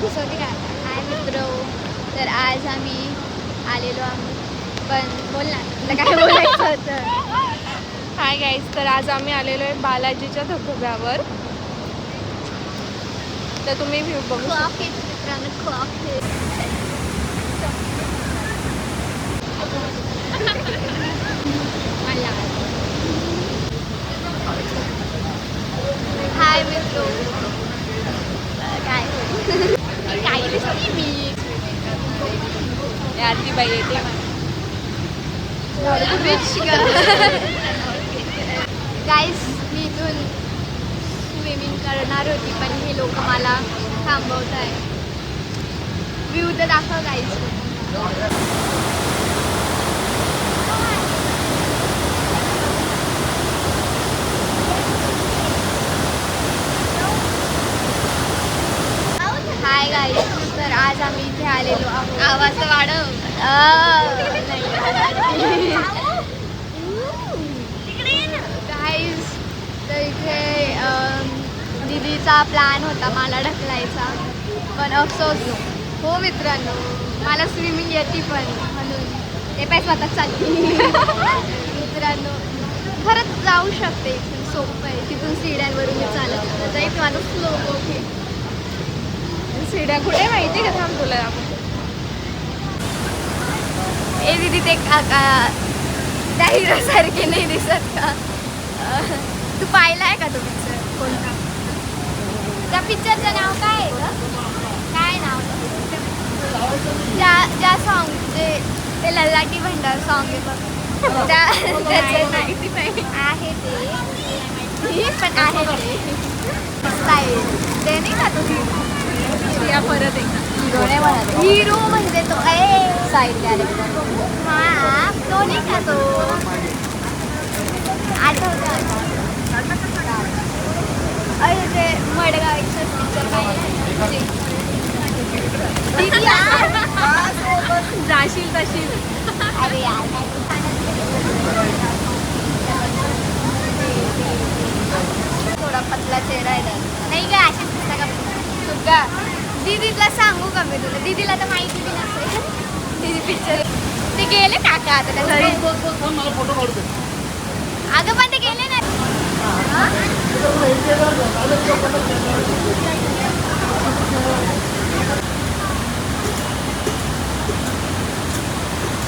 घुसवते काय. हाय मित्र, तर आज आम्ही आलेलो आम्ही, पण बोल ना तुला काय बोलायचं होतं. हाय गाईज, तर आज आम्ही आलेलो आहे बालाजीच्या धबधब्यावर. तर तुम्ही व्ह्यू बघू शकता. क्लॉक आहे मित्रांनो, क्लॉक आहे. हाय मित्र, काय काय दिसते मी. आरती बाई येते. गाईस, मी इथून स्विमिंग करणार होती, पण हे लोक मला थांबवत आहे. व्ह्यू तर दाखव गाईस. हाय गाईस, तर आज आम्ही इथे आलेलो आहोत. आवाज तर वाढव. गाईस, तर इथे दीदीचा प्लॅन होता मला ढकलायचा, पण अफसोस हो मित्रांनो, मला स्विमिंग येते पण म्हणून ते पाय स्वतःच चालली. मित्रांनो, खरंच जाऊ शकते, इथून सोपं आहे. तिथून सीड्यांवरून मी चालत जाईल. माझं स्लो ओके. सीड्या कुठे माहिती का? थांब तुला ए दीदी, ते काका त्या हिरोसारखे नाही दिसत का? तू पाहिलाय का तो पिक्चर? कोणता? त्या पिक्चरचं नाव काय आहे गं? काय नाव? ज्या सॉन्गचे ते ललाटी भंडार सॉन्ग आहे बघ, त्याचं माहिती नाही. आहे ते, पण आहे ते स्टाईल. ते नाही का तो या परत एकदा हिरो म्हणजे तो साईड कॅरेक्टर. हा, तो नाही का तो आठवतं. अरे ते मडगाव एक्सप्रेस पिक्चर पाहिजे. जाशील तशी. अरे यार, थोडा पतला चेहरा आहे. नाही का अशीच दिसता का? दीदीला सांगू का मी तुला? दीदीला तर माहिती बी नसेल. दीदी पिक्चर ते गेले काका आता अगं, पण ते गेले ना.